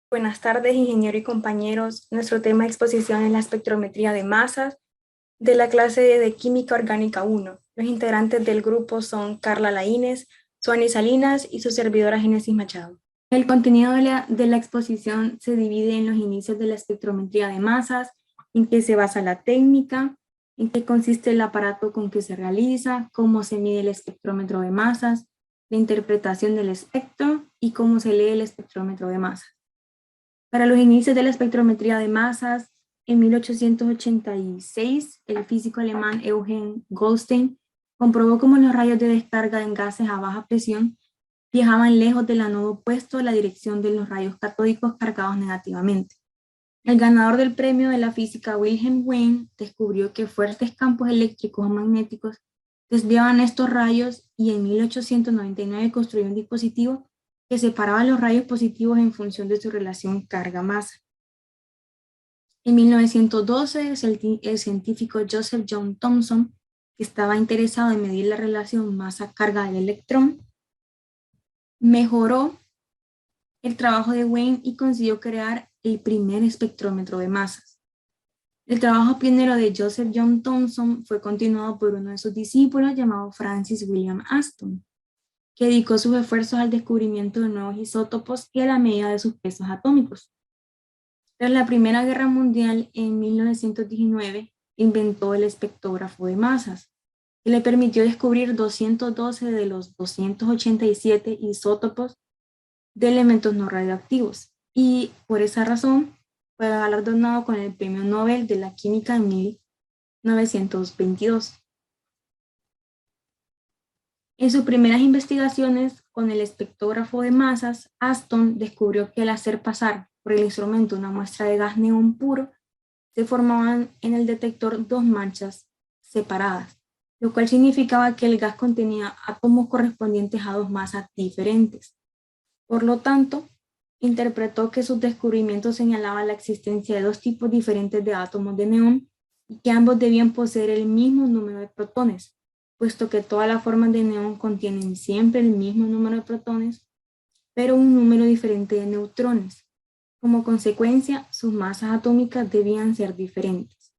Buenas tardes, ingeniero y compañeros. Nuestro tema de exposición es la espectrometría de masas de la clase de Química Orgánica 1. Los integrantes del grupo son Carla Laínez, Suani Salinas y su servidora Génesis Machado. El contenido de la exposición se divide en los inicios de la espectrometría de masas, en qué se basa la técnica, en qué consiste el aparato con que se realiza, cómo se mide el espectrómetro de masas, la interpretación del espectro y cómo se lee el espectrómetro de masas. Para los inicios de la espectrometría de masas, en 1886, el físico alemán Eugen Goldstein comprobó cómo los rayos de descarga en gases a baja presión viajaban lejos del anodo opuesto a la dirección de los rayos catódicos cargados negativamente. El ganador del premio de la física, Wilhelm Wien, descubrió que fuertes campos eléctricos o magnéticos desviaban estos rayos y en 1899 construyó un dispositivo que separaba los rayos positivos en función de su relación carga-masa. En 1912, el científico Joseph John Thomson, que estaba interesado en medir la relación masa-carga del electrón, mejoró el trabajo de Wien y consiguió crear el primer espectrómetro de masas. El trabajo pionero de Joseph John Thomson fue continuado por uno de sus discípulos llamado Francis William Aston, que dedicó sus esfuerzos al descubrimiento de nuevos isótopos y a la medida de sus pesos atómicos. Tras la Primera Guerra Mundial, en 1919, inventó el espectrógrafo de masas, que le permitió descubrir 212 de los 287 isótopos de elementos no radioactivos, y por esa razón fue galardonado con el Premio Nobel de la Química en 1922. En sus primeras investigaciones con el espectrógrafo de masas, Aston descubrió que al hacer pasar por el instrumento una muestra de gas neón puro, se formaban en el detector dos manchas separadas, lo cual significaba que el gas contenía átomos correspondientes a dos masas diferentes. Por lo tanto, interpretó que sus descubrimientos señalaban la existencia de dos tipos diferentes de átomos de neón y que ambos debían poseer el mismo número de protones, puesto que todas las formas de neón contienen siempre el mismo número de protones, pero un número diferente de neutrones. Como consecuencia, sus masas atómicas debían ser diferentes.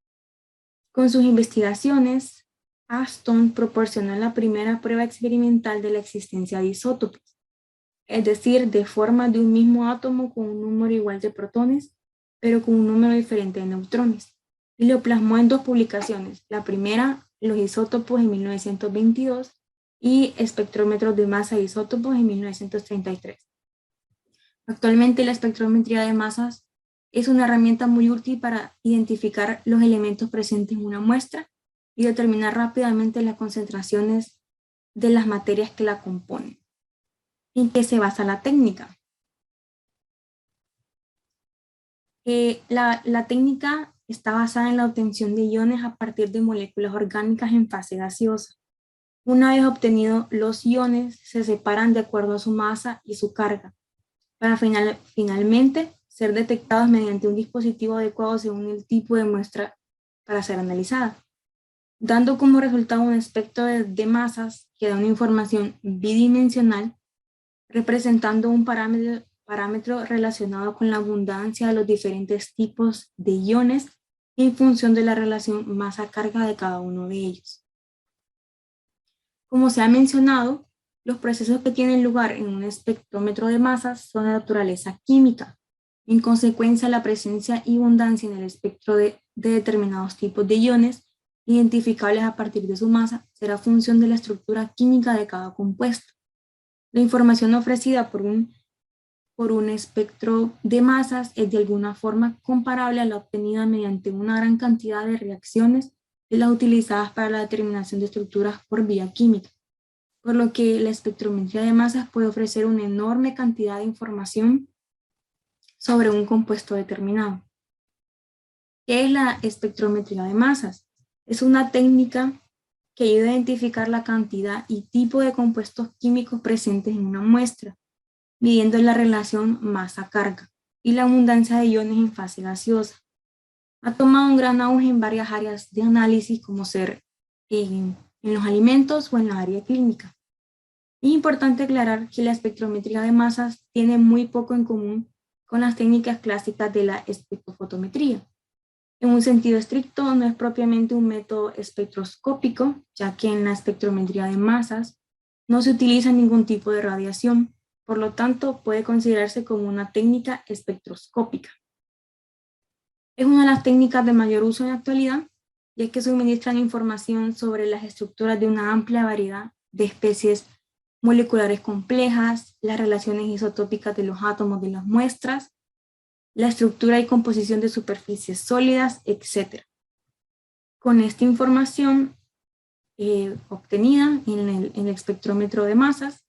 Con sus investigaciones, Aston proporcionó la primera prueba experimental de la existencia de isótopos, es decir, de formas de un mismo átomo con un número igual de protones, pero con un número diferente de neutrones, y lo plasmó en dos publicaciones. La primera, Los isótopos en 1922 y Espectrómetros de masa de isótopos en 1933. Actualmente la espectrometría de masas es una herramienta muy útil para identificar los elementos presentes en una muestra y determinar rápidamente las concentraciones de las materias que la componen. ¿En qué se basa la técnica? La técnica está basada en la obtención de iones a partir de moléculas orgánicas en fase gaseosa. Una vez obtenidos los iones, se separan de acuerdo a su masa y su carga, para finalmente ser detectados mediante un dispositivo adecuado según el tipo de muestra para ser analizada, dando como resultado un espectro de masas que da una información bidimensional representando un parámetro relacionado con la abundancia de los diferentes tipos de iones en función de la relación masa-carga de cada uno de ellos. Como se ha mencionado, los procesos que tienen lugar en un espectrómetro de masas son de naturaleza química. En consecuencia, la presencia y abundancia en el espectro de determinados tipos de iones, identificables a partir de su masa, será función de la estructura química de cada compuesto. La información ofrecida por un espectro de masas es de alguna forma comparable a la obtenida mediante una gran cantidad de reacciones de las utilizadas para la determinación de estructuras por vía química, por lo que la espectrometría de masas puede ofrecer una enorme cantidad de información sobre un compuesto determinado. ¿Qué es la espectrometría de masas? Es una técnica que ayuda a identificar la cantidad y tipo de compuestos químicos presentes en una muestra, midiendo la relación masa-carga y la abundancia de iones en fase gaseosa. Ha tomado un gran auge en varias áreas de análisis, como ser en los alimentos o en la área clínica. Es importante aclarar que la espectrometría de masas tiene muy poco en común con las técnicas clásicas de la espectrofotometría. En un sentido estricto, no es propiamente un método espectroscópico, ya que en la espectrometría de masas no se utiliza ningún tipo de radiación, por lo tanto puede considerarse como una técnica espectroscópica. Es una de las técnicas de mayor uso en la actualidad, ya que suministran información sobre las estructuras de una amplia variedad de especies moleculares complejas, las relaciones isotópicas de los átomos de las muestras, la estructura y composición de superficies sólidas, etc. Con esta información obtenida en el espectrómetro de masas,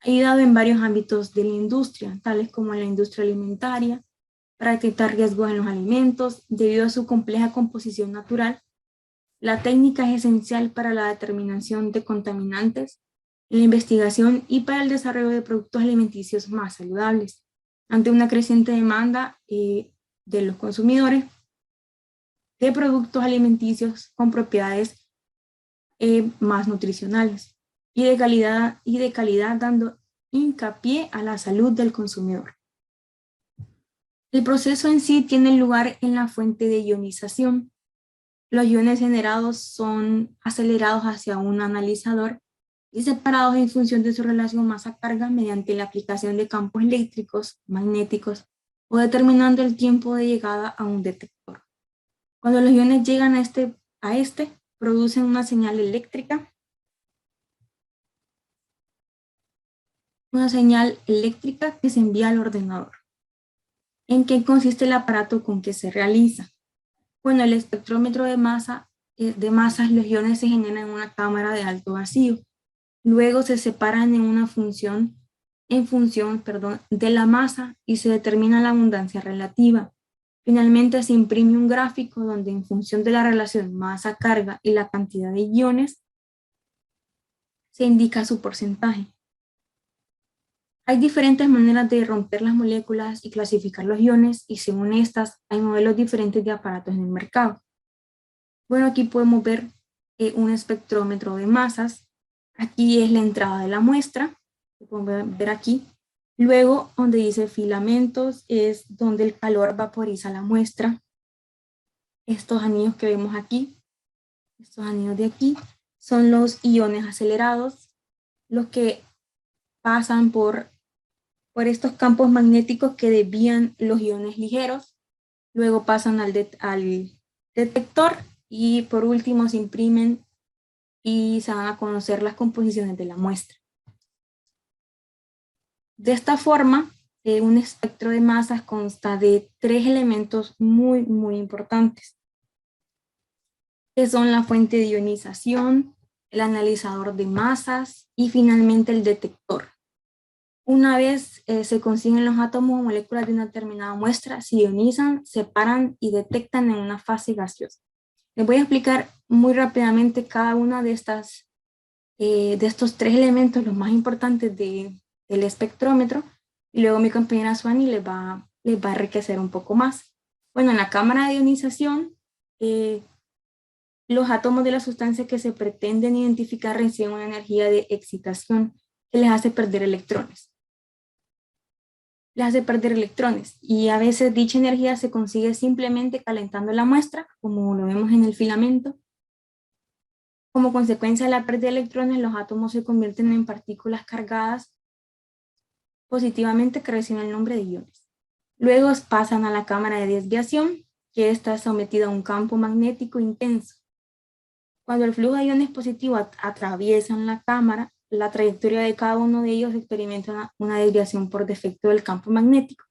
ha ayudado en varios ámbitos de la industria, tales como la industria alimentaria, para detectar riesgos en los alimentos. Debido a su compleja composición natural, la técnica es esencial para la determinación de contaminantes, en la investigación y para el desarrollo de productos alimenticios más saludables, ante una creciente demanda de los consumidores de productos alimenticios con propiedades más nutricionales y de calidad, dando hincapié a la salud del consumidor. El proceso en sí tiene lugar en la fuente de ionización. Los iones generados son acelerados hacia un analizador y separados en función de su relación masa-carga mediante la aplicación de campos eléctricos, magnéticos o determinando el tiempo de llegada a un detector. Cuando los iones llegan a este producen una señal eléctrica que se envía al ordenador. ¿En qué consiste el aparato con que se realiza? Bueno, el espectrómetro de masas, los iones se generan en una cámara de alto vacío. Luego se separan en función de la masa y se determina la abundancia relativa. Finalmente se imprime un gráfico donde en función de la relación masa-carga y la cantidad de iones se indica su porcentaje. Hay diferentes maneras de romper las moléculas y clasificar los iones, y según estas hay modelos diferentes de aparatos en el mercado. Bueno, aquí podemos ver un espectrómetro de masas. Aquí es la entrada de la muestra, lo podemos ver aquí. Luego, donde dice filamentos, es donde el calor vaporiza la muestra. Estos anillos que vemos aquí, estos anillos de aquí, son los iones acelerados, los que pasan por estos campos magnéticos que desvían los iones ligeros, luego pasan al detector y por último se imprimen y se van a conocer las composiciones de la muestra. De esta forma, un espectro de masas consta de 3 elementos muy, muy importantes, que son la fuente de ionización, el analizador de masas y finalmente el detector. Una vez se consiguen los átomos o moléculas de una determinada muestra, se ionizan, separan y detectan en una fase gaseosa. Les voy a explicar muy rápidamente cada una de estos 3 elementos, los más importantes del espectrómetro, y luego mi compañera Suani les va a enriquecer un poco más. Bueno, en la cámara de ionización, los átomos de la sustancia que se pretenden identificar reciben una energía de excitación que les hace perder electrones. Y a veces dicha energía se consigue simplemente calentando la muestra, como lo vemos en el filamento. Como consecuencia de la pérdida de electrones, los átomos se convierten en partículas cargadas positivamente que reciben el nombre de iones. Luego pasan a la cámara de desviación, que está sometida a un campo magnético intenso. Cuando el flujo de iones positivo atraviesa la cámara, la trayectoria de cada uno de ellos experimenta una desviación por defecto del campo magnético.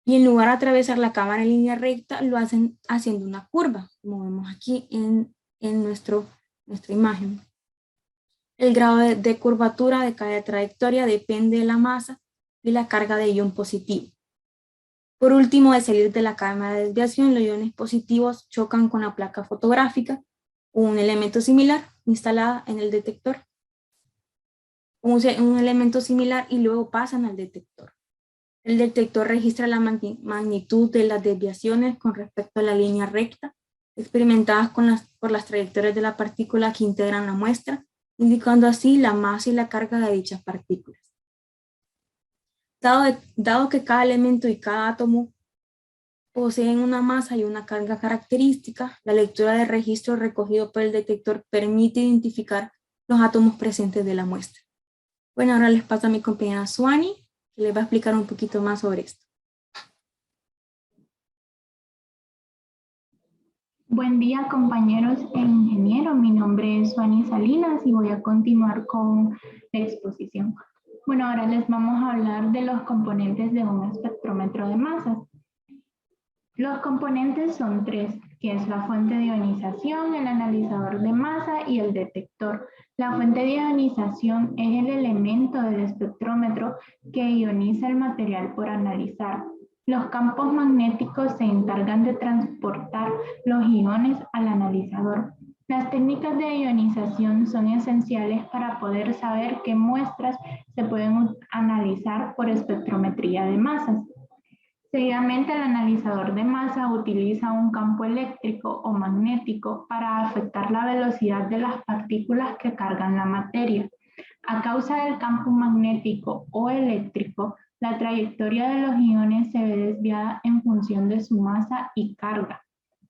Y en lugar de atravesar la cámara en línea recta, lo hacen haciendo una curva, como vemos aquí en nuestra imagen. El grado de curvatura de cada trayectoria depende de la masa y la carga de ion positivo. Por último, de salir de la cámara de desviación, los iones positivos chocan con la placa fotográfica, un elemento similar instalada en el detector, un elemento similar, y luego pasan al detector. El detector registra la magnitud de las desviaciones con respecto a la línea recta experimentadas por las trayectorias de la partícula que integran la muestra, indicando así la masa y la carga de dichas partículas. Dado que cada elemento y cada átomo poseen una masa y una carga característica, la lectura del registro recogido por el detector permite identificar los átomos presentes de la muestra. Bueno, ahora les paso a mi compañera Suani, que les va a explicar un poquito más sobre esto. Buen día, compañeros e ingenieros. Mi nombre es Suani Salinas y voy a continuar con la exposición. Bueno, ahora les vamos a hablar de los componentes de un espectrómetro de masas. Los componentes son tres, que es la fuente de ionización, el analizador de masa y el detector. La fuente de ionización es el elemento del espectrómetro que ioniza el material por analizar. Los campos magnéticos se encargan de transportar los iones al analizador. Las técnicas de ionización son esenciales para poder saber qué muestras se pueden analizar por espectrometría de masas. Seguidamente, el analizador de masa utiliza un campo eléctrico o magnético para afectar la velocidad de las partículas que cargan la materia. A causa del campo magnético o eléctrico, la trayectoria de los iones se ve desviada en función de su masa y carga.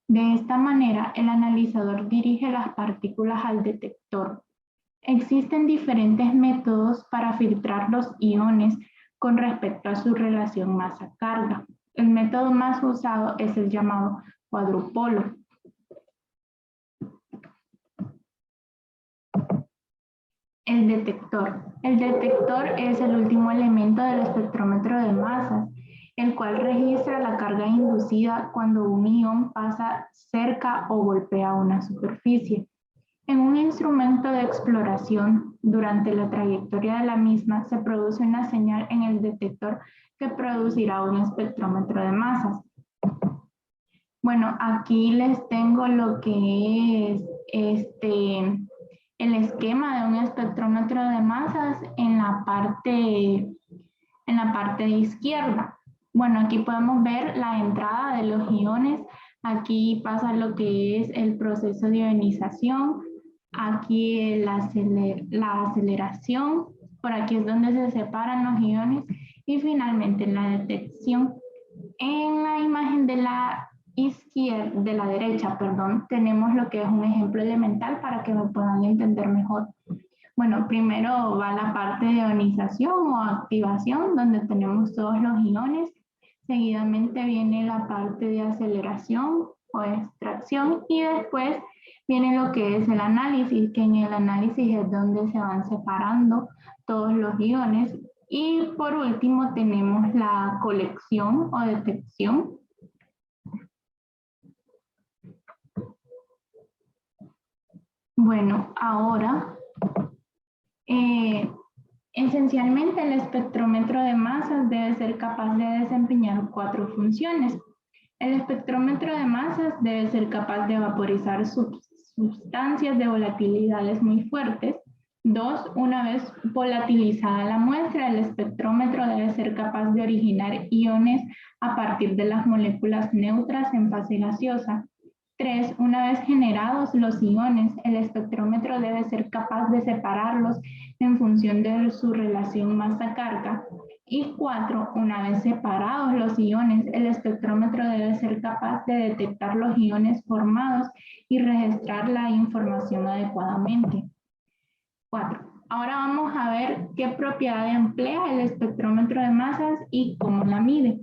De esta manera, el analizador dirige las partículas al detector. Existen diferentes métodos para filtrar los iones con respecto a su relación masa-carga. El método más usado es el llamado cuadrupolo. El detector. El detector es el último elemento del espectrómetro de masas, el cual registra la carga inducida cuando un ion pasa cerca o golpea una superficie. En un instrumento de exploración, durante la trayectoria de la misma, se produce una señal en el detector que producirá un espectrómetro de masas. Bueno, aquí les tengo lo que es el esquema de un espectrómetro de masas en la parte izquierda. Bueno, aquí podemos ver la entrada de los iones. Aquí pasa lo que es el proceso de ionización. Aquí la aceleración. Por aquí es donde se separan los iones. Y finalmente la detección. En la imagen de la derecha, tenemos lo que es un ejemplo elemental para que me puedan entender mejor. Bueno, primero va la parte de ionización o activación, donde tenemos todos los iones. Seguidamente viene la parte de aceleración o extracción y después viene lo que es el análisis, que en el análisis es donde se van separando todos los iones. Y por último tenemos la colección o detección. Bueno, ahora esencialmente, el espectrómetro de masas debe ser capaz de desempeñar 4 funciones. El espectrómetro de masas debe ser capaz de vaporizar sustancias de volatilidades muy fuertes. 2. Una vez volatilizada la muestra, el espectrómetro debe ser capaz de originar iones a partir de las moléculas neutras en fase gaseosa. 3. Una vez generados los iones, el espectrómetro debe ser capaz de separarlos en función de su relación masa-carga. Y 4. Una vez separados los iones, el espectrómetro debe ser capaz de detectar los iones formados y registrar la información adecuadamente. 4. Ahora vamos a ver qué propiedad emplea el espectrómetro de masas y cómo la mide.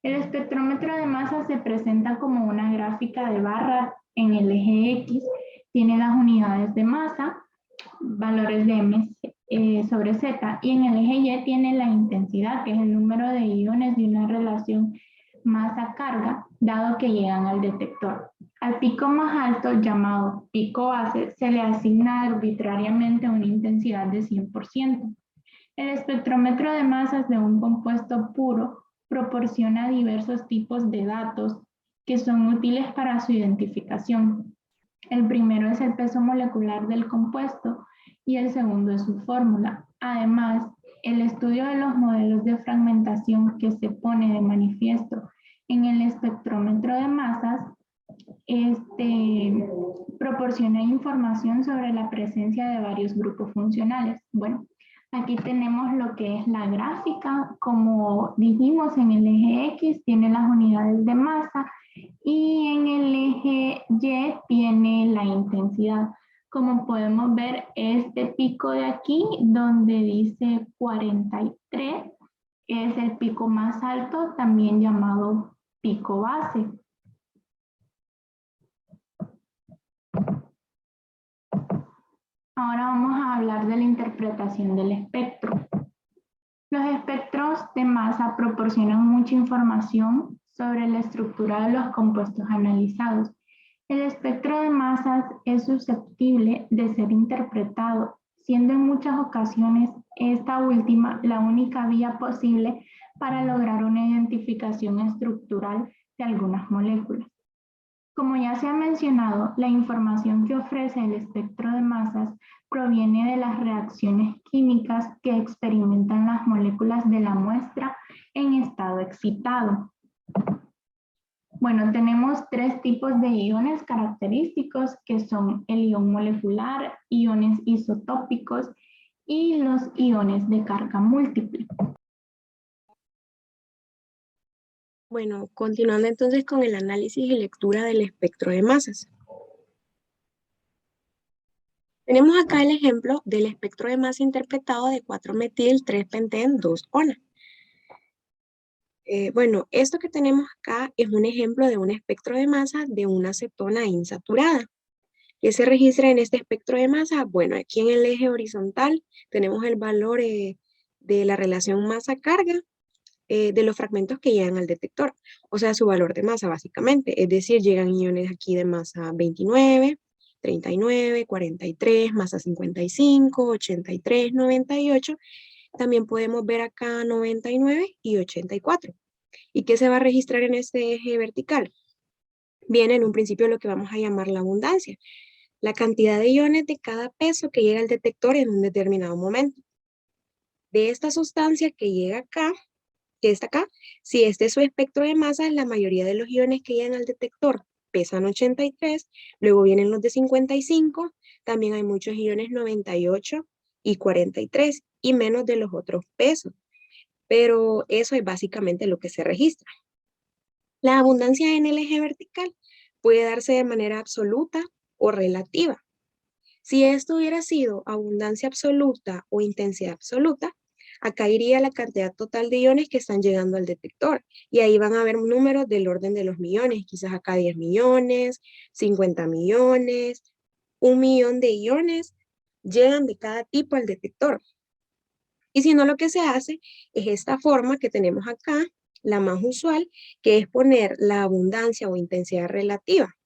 El espectrómetro de masas se presenta como una gráfica de barras en el eje X. Tiene las unidades de masa, valores de M sobre Z, y en el eje Y tiene la intensidad, que es el número de iones de una relación masa-carga, dado que llegan al detector. Al pico más alto, llamado pico base, se le asigna arbitrariamente una intensidad de 100%. El espectrómetro de masas de un compuesto puro proporciona diversos tipos de datos que son útiles para su identificación. El primero es el peso molecular del compuesto y el segundo es su fórmula. Además, el estudio de los modelos de fragmentación que se pone de manifiesto en el espectrómetro de masas proporciona información sobre la presencia de varios grupos funcionales. Bueno, Aquí tenemos lo que es la gráfica. Como dijimos, en el eje X tiene las unidades de masa y en el eje Y tiene la intensidad. Como podemos ver, este pico de aquí, donde dice 43, es el pico más alto, también llamado pico base. Ahora vamos a hablar de la interpretación del espectro. Los espectros de masa proporcionan mucha información sobre la estructura de los compuestos analizados. El espectro de masas es susceptible de ser interpretado, siendo en muchas ocasiones esta última la única vía posible para lograr una identificación estructural de algunas moléculas. Como ya se ha mencionado, la información que ofrece el espectro de masas proviene de las reacciones químicas que experimentan las moléculas de la muestra en estado excitado. Bueno, tenemos tres tipos de iones característicos que son el ion molecular, iones isotópicos y los iones de carga múltiple. Bueno, continuando entonces con el análisis y lectura del espectro de masas. Tenemos acá el ejemplo del espectro de masa interpretado de 4-metil-3-penten-2-ona. Bueno, esto que tenemos acá es un ejemplo de un espectro de masa de una cetona insaturada. ¿Qué se registra en este espectro de masa? Bueno, aquí en el eje horizontal tenemos el valor de la relación masa-carga de los fragmentos que llegan al detector, o sea, su valor de masa básicamente, es decir, llegan iones aquí de masa 29, 39, 43, masa 55, 83, 98, también podemos ver acá 99 y 84. ¿Y qué se va a registrar en este eje vertical? Viene en un principio lo que vamos a llamar la abundancia, la cantidad de iones de cada peso que llega al detector en un determinado momento. De esta sustancia que llega acá, que está acá, si este es su espectro de masa, la mayoría de los iones que llegan al detector pesan 83, luego vienen los de 55, también hay muchos iones 98 y 43 y menos de los otros pesos, pero eso es básicamente lo que se registra. La abundancia en el eje vertical puede darse de manera absoluta o relativa. Si esto hubiera sido abundancia absoluta o intensidad absoluta, acá iría la cantidad total de iones que están llegando al detector. Y ahí van a haber números del orden de los millones. Quizás acá 10 millones, 50 millones, 1 millón de iones llegan de cada tipo al detector. Y si no, lo que se hace es esta forma que tenemos acá, la más usual, que es poner la abundancia o intensidad relativa.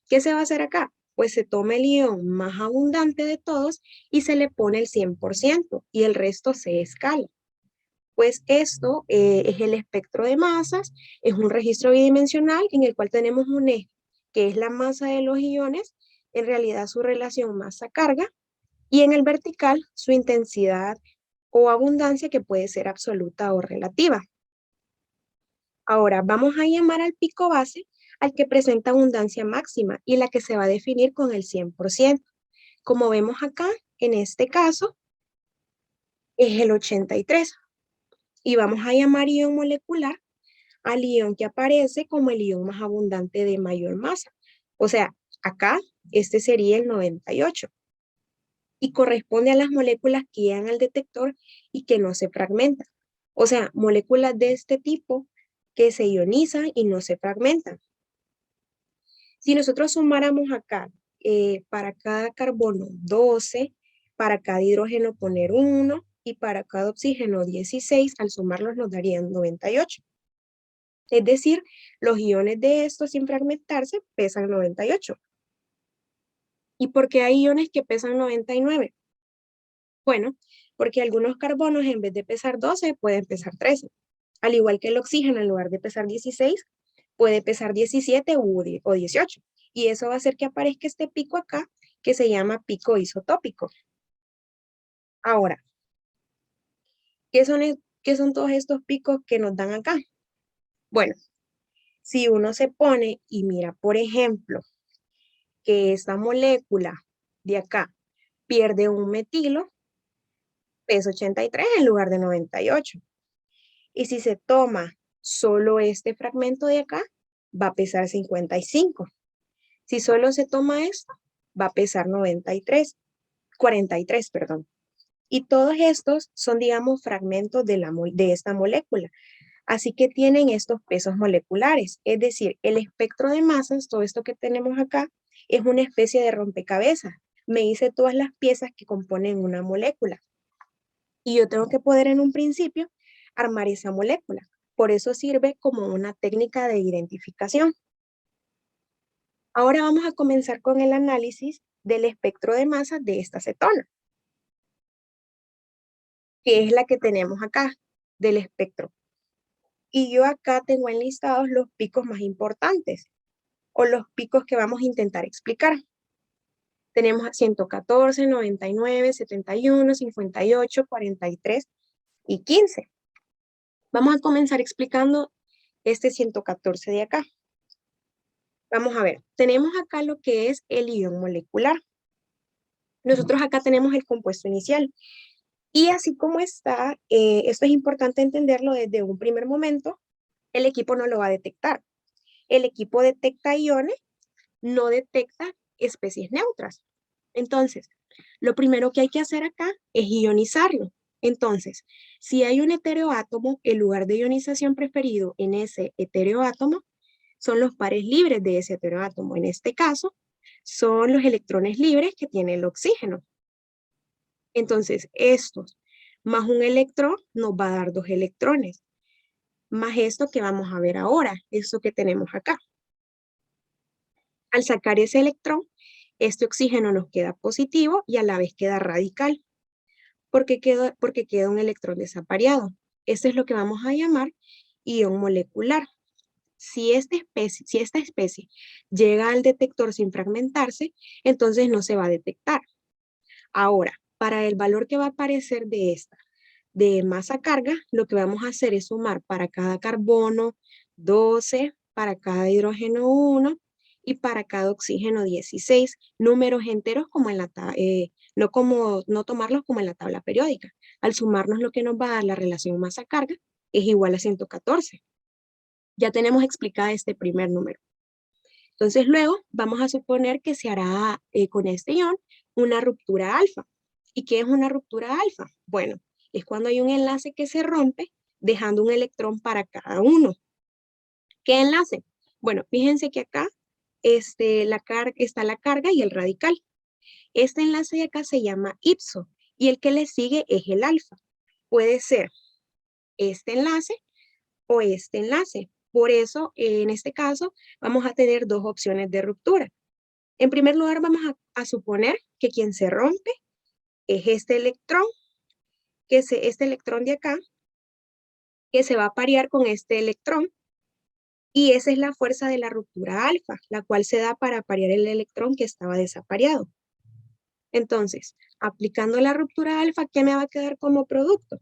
¿Qué se va a hacer acá? Pues se toma el ion más abundante de todos y se le pone el 100% y el resto se escala. Pues esto es el espectro de masas, es un registro bidimensional en el cual tenemos un eje, que es la masa de los iones, en realidad su relación masa-carga, y en el vertical su intensidad o abundancia, que puede ser absoluta o relativa. Ahora vamos a llamar al pico base al que presenta abundancia máxima y la que se va a definir con el 100%. Como vemos acá, en este caso, es el 83. Y vamos a llamar ion molecular al ion que aparece como el ion más abundante de mayor masa. O sea, acá este sería el 98. Y corresponde a las moléculas que llegan al detector y que no se fragmentan. O sea, moléculas de este tipo que se ionizan y no se fragmentan. Si nosotros sumáramos acá, para cada carbono 12, para cada hidrógeno poner 1 y para cada oxígeno 16, al sumarlos nos darían 98. Es decir, los iones de estos sin fragmentarse pesan 98. ¿Y por qué hay iones que pesan 99? Bueno, porque algunos carbonos en vez de pesar 12 pueden pesar 13. Al igual que el oxígeno, en lugar de pesar 16, puede pesar 17 o 18. Y eso va a hacer que aparezca este pico acá, que se llama pico isotópico. Ahora, ¿qué son todos estos picos que nos dan acá? Bueno, si uno se pone y mira, por ejemplo, que esta molécula de acá pierde un metilo, pesa 83 en lugar de 98. Y si se toma solo este fragmento de acá, va a pesar 55. Si solo se toma esto, va a pesar 43, perdón. Y todos estos son, digamos, fragmentos de esta molécula. Así que tienen estos pesos moleculares. Es decir, el espectro de masas, todo esto que tenemos acá, es una especie de rompecabezas. Me dice todas las piezas que componen una molécula. Y yo tengo que poder en un principio armar esa molécula. Por eso sirve como una técnica de identificación. Ahora vamos a comenzar con el análisis del espectro de masas de esta cetona, que es la que tenemos acá, del espectro. Y yo acá tengo enlistados los picos más importantes, o los picos que vamos a intentar explicar. Tenemos 114, 99, 71, 58, 43 y 15. Vamos a comenzar explicando este 114 de acá. Vamos a ver, tenemos acá lo que es el ion molecular. Nosotros acá tenemos el compuesto inicial. Y así como está, esto es importante entenderlo desde un primer momento, el equipo no lo va a detectar. El equipo detecta iones, no detecta especies neutras. Entonces, lo primero que hay que hacer acá es ionizarlo. Entonces, si hay un heteroátomo, el lugar de ionización preferido en ese heteroátomo son los pares libres de ese heteroátomo. En este caso, son los electrones libres que tiene el oxígeno. Entonces, estos más un electrón nos va a dar 2 electrones, más esto que vamos a ver ahora, esto que tenemos acá. Al sacar ese electrón, este oxígeno nos queda positivo y a la vez queda radical, porque queda un electrón desapareado. Esto es lo que vamos a llamar ion molecular. Si esta especie llega al detector sin fragmentarse, entonces no se va a detectar. Ahora, para el valor que va a aparecer de esta, de masa carga, lo que vamos a hacer es sumar para cada carbono 12, para cada hidrógeno 1 y para cada oxígeno 16, números enteros como en no tomarlos como en la tabla periódica. Al sumarnos lo que nos va a dar la relación masa carga es igual a 114. Ya tenemos explicada este primer número. Entonces luego vamos a suponer que se hará con este ion una ruptura alfa. ¿Y qué es una ruptura alfa? Bueno, es cuando hay un enlace que se rompe dejando un electrón para cada uno. ¿Qué enlace? Bueno, fíjense que acá está la carga y el radical. Este enlace de acá se llama ipso y el que le sigue es el alfa. Puede ser este enlace o este enlace. Por eso, en este caso, vamos a tener 2 opciones de ruptura. En primer lugar, vamos a suponer que quien se rompe es este electrón, este electrón de acá, que se va a parear con este electrón. Y esa es la fuerza de la ruptura alfa, la cual se da para parear el electrón que estaba desapareado. Entonces, aplicando la ruptura alfa, ¿qué me va a quedar como producto?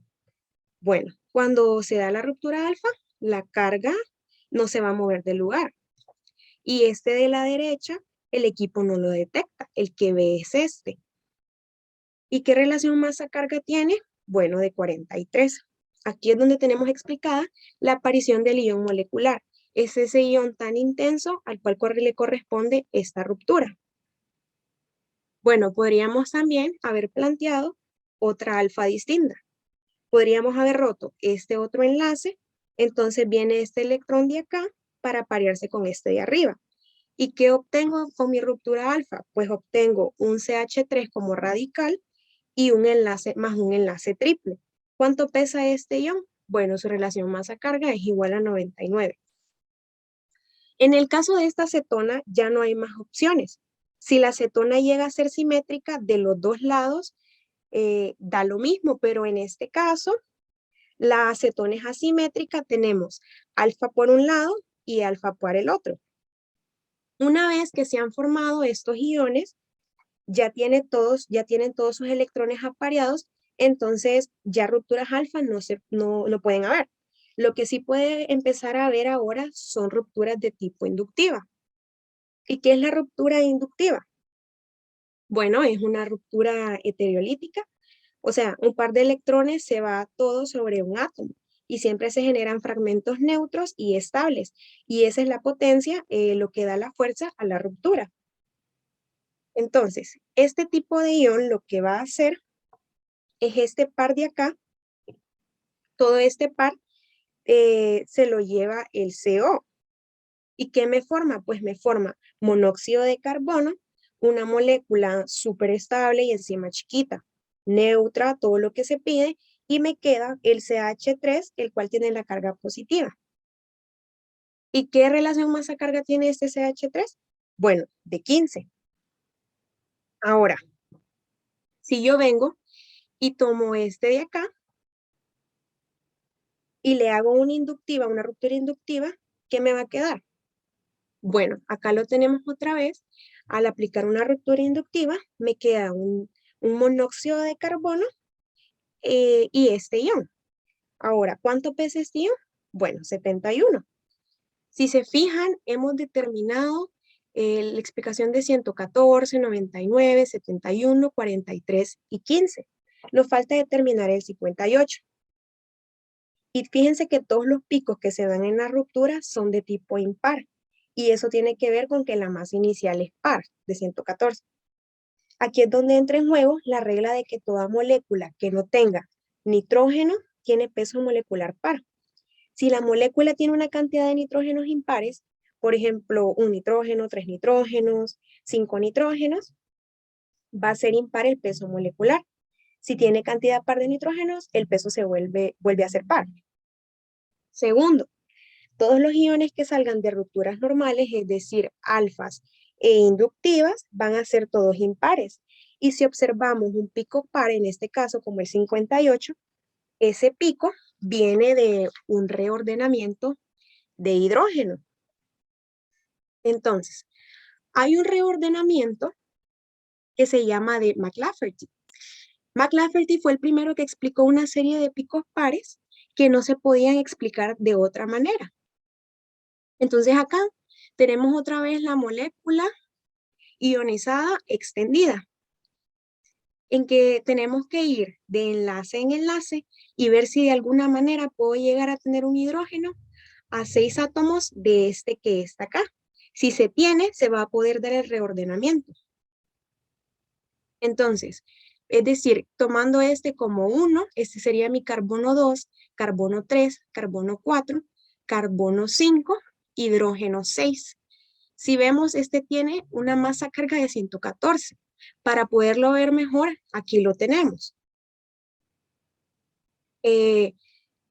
Bueno, cuando se da la ruptura alfa, la carga no se va a mover del lugar. Y este de la derecha, el equipo no lo detecta, el que ve es este. ¿Y qué relación masa-carga tiene? Bueno, de 43. Aquí es donde tenemos explicada la aparición del ion molecular. Es ese ion tan intenso al cual le corresponde esta ruptura. Bueno, podríamos también haber planteado otra alfa distinta. Podríamos haber roto este otro enlace, entonces viene este electrón de acá para parearse con este de arriba. ¿Y qué obtengo con mi ruptura alfa? Pues obtengo un CH3 como radical y un enlace más un enlace triple. ¿Cuánto pesa este ion? Bueno, su relación masa-carga es igual a 99. En el caso de esta cetona ya no hay más opciones. Si la cetona llega a ser simétrica de los dos lados, da lo mismo, pero en este caso, la acetona es asimétrica, tenemos alfa por un lado y alfa por el otro. Una vez que se han formado estos iones, ya tienen todos sus electrones apareados, entonces ya rupturas alfa no pueden haber. Lo que sí puede empezar a haber ahora son rupturas de tipo inductiva. ¿Y qué es la ruptura inductiva? Bueno, es una ruptura heterolítica O sea, un par de electrones se va todo sobre un átomo y siempre se generan fragmentos neutros y estables. Y esa es la potencia, lo que da la fuerza a la ruptura. Entonces, este tipo de ion lo que va a hacer es este par de acá, todo este par se lo lleva el CO. ¿Y qué me forma? Pues me forma monóxido de carbono, una molécula súper estable y encima chiquita, neutra, todo lo que se pide, y me queda el CH3, el cual tiene la carga positiva. ¿Y qué relación masa-carga tiene este CH3? Bueno, de 15. Ahora, si yo vengo y tomo este de acá y le hago una inductiva, una ruptura inductiva, ¿qué me va a quedar? Bueno, acá lo tenemos otra vez. Al aplicar una ruptura inductiva, me queda un monóxido de carbono y este ion. Ahora, ¿cuánto pesa este ion? Bueno, 71. Si se fijan, hemos determinado la explicación de 114, 99, 71, 43 y 15. Nos falta determinar el 58. Y fíjense que todos los picos que se dan en la ruptura son de tipo impar. Y eso tiene que ver con que la masa inicial es par, de 114. Aquí es donde entra en juego la regla de que toda molécula que no tenga nitrógeno tiene peso molecular par. Si la molécula tiene una cantidad de nitrógenos impares, por ejemplo, un nitrógeno, 3 nitrógenos, 5 nitrógenos, va a ser impar el peso molecular. Si tiene cantidad par de nitrógenos, el peso se vuelve a ser par. Segundo, todos los iones que salgan de rupturas normales, es decir, alfas e inductivas, van a ser todos impares. Y si observamos un pico par, en este caso como el 58, ese pico viene de un reordenamiento de hidrógeno. Entonces, hay un reordenamiento que se llama de McLafferty. McLafferty fue el primero que explicó una serie de picos pares que no se podían explicar de otra manera. Entonces acá tenemos otra vez la molécula ionizada extendida, en que tenemos que ir de enlace en enlace y ver si de alguna manera puedo llegar a tener un hidrógeno a 6 átomos de este que está acá. Si se tiene, se va a poder dar el reordenamiento. Entonces, es decir, tomando este como 1, este sería mi carbono 2, carbono 3, carbono 4, carbono 5, hidrógeno 6. Si vemos, este tiene una masa carga de 114. Para poderlo ver mejor, aquí lo tenemos.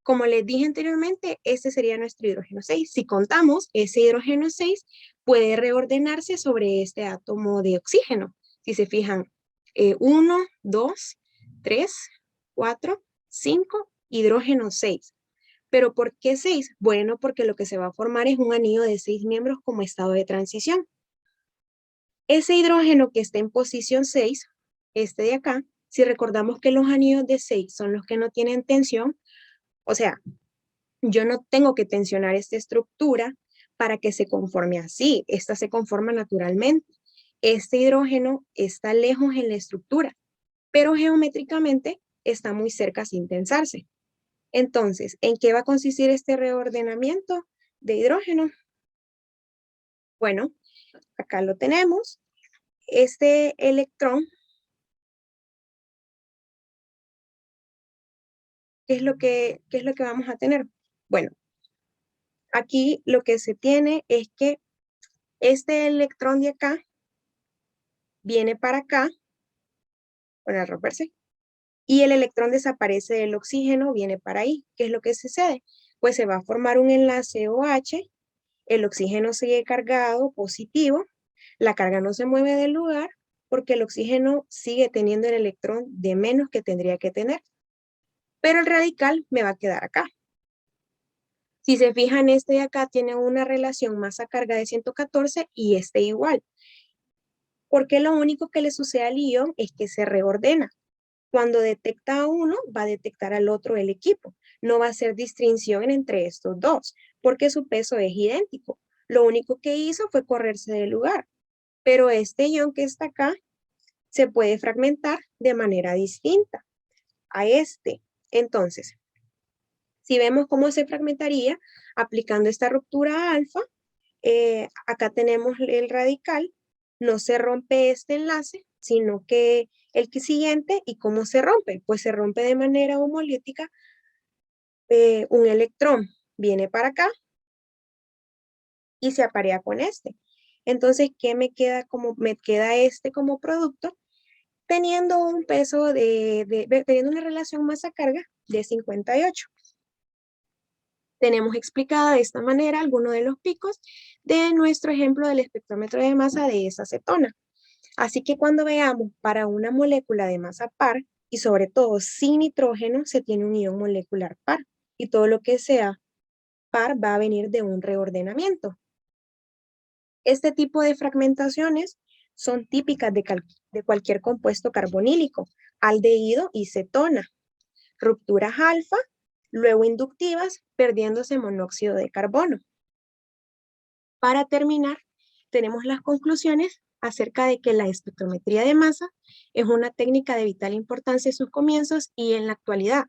Como les dije anteriormente, este sería nuestro hidrógeno 6. Si contamos, ese hidrógeno 6 puede reordenarse sobre este átomo de oxígeno. Si se fijan, 1, 2, 3, 4, 5, hidrógeno 6. ¿Pero por qué 6? Bueno, porque lo que se va a formar es un anillo de 6 miembros como estado de transición. Ese hidrógeno que está en posición 6, este de acá, si recordamos que los anillos de 6 son los que no tienen tensión, o sea, yo no tengo que tensionar esta estructura para que se conforme así. Esta se conforma naturalmente. Este hidrógeno está lejos en la estructura, pero geométricamente está muy cerca sin tensarse. Entonces, ¿en qué va a consistir este reordenamiento de hidrógeno? Bueno, acá lo tenemos. Este electrón, ¿qué es lo que vamos a tener? Bueno, aquí lo que se tiene es que este electrón de acá viene para acá, para romperse, y el electrón desaparece del oxígeno, viene para ahí. ¿Qué es lo que sucede? Pues se va a formar un enlace OH, el oxígeno sigue cargado, positivo, la carga no se mueve del lugar porque el oxígeno sigue teniendo el electrón de menos que tendría que tener. Pero el radical me va a quedar acá. Si se fijan, este de acá tiene una relación masa-carga de 114 y este igual. Porque lo único que le sucede al ion es que se reordena. Cuando detecta a uno, va a detectar al otro el equipo. No va a hacer distinción entre estos dos, porque su peso es idéntico. Lo único que hizo fue correrse del lugar. Pero este ion que está acá se puede fragmentar de manera distinta. a este. Entonces, si vemos cómo se fragmentaría aplicando esta ruptura alfa, acá tenemos el radical, no se rompe este enlace, sino que el siguiente, ¿y cómo se rompe? Pues se rompe de manera homolítica. Un electrón viene para acá y se aparea con este. Entonces, ¿qué me queda me queda este como producto? Teniendo un peso teniendo una relación masa-carga de 58. Tenemos explicada de esta manera algunos de los picos de nuestro ejemplo del espectrómetro de masa de esa cetona. Así que cuando veamos para una molécula de masa par, y sobre todo sin nitrógeno, se tiene un ion molecular par. Y todo lo que sea par va a venir de un reordenamiento. Este tipo de fragmentaciones son típicas de cualquier compuesto carbonílico, aldehído y cetona. Rupturas alfa, luego inductivas, perdiéndose monóxido de carbono. Para terminar, tenemos las conclusiones acerca de que la espectrometría de masa es una técnica de vital importancia en sus comienzos y en la actualidad,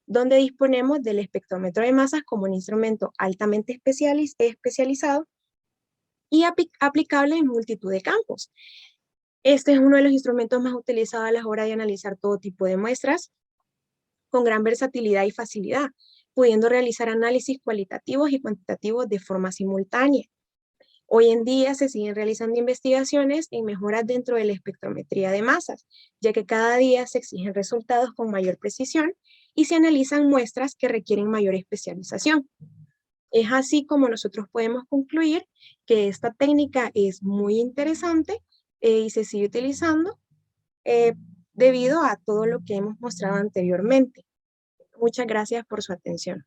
donde disponemos del espectrómetro de masas como un instrumento altamente especializado y aplicable en multitud de campos. Este es uno de los instrumentos más utilizados a la hora de analizar todo tipo de muestras, con gran versatilidad y facilidad, pudiendo realizar análisis cualitativos y cuantitativos de forma simultánea. Hoy en día se siguen realizando investigaciones en mejoras dentro de la espectrometría de masas, ya que cada día se exigen resultados con mayor precisión y se analizan muestras que requieren mayor especialización. Es así como nosotros podemos concluir que esta técnica es muy interesante y se sigue utilizando debido a todo lo que hemos mostrado anteriormente. Muchas gracias por su atención.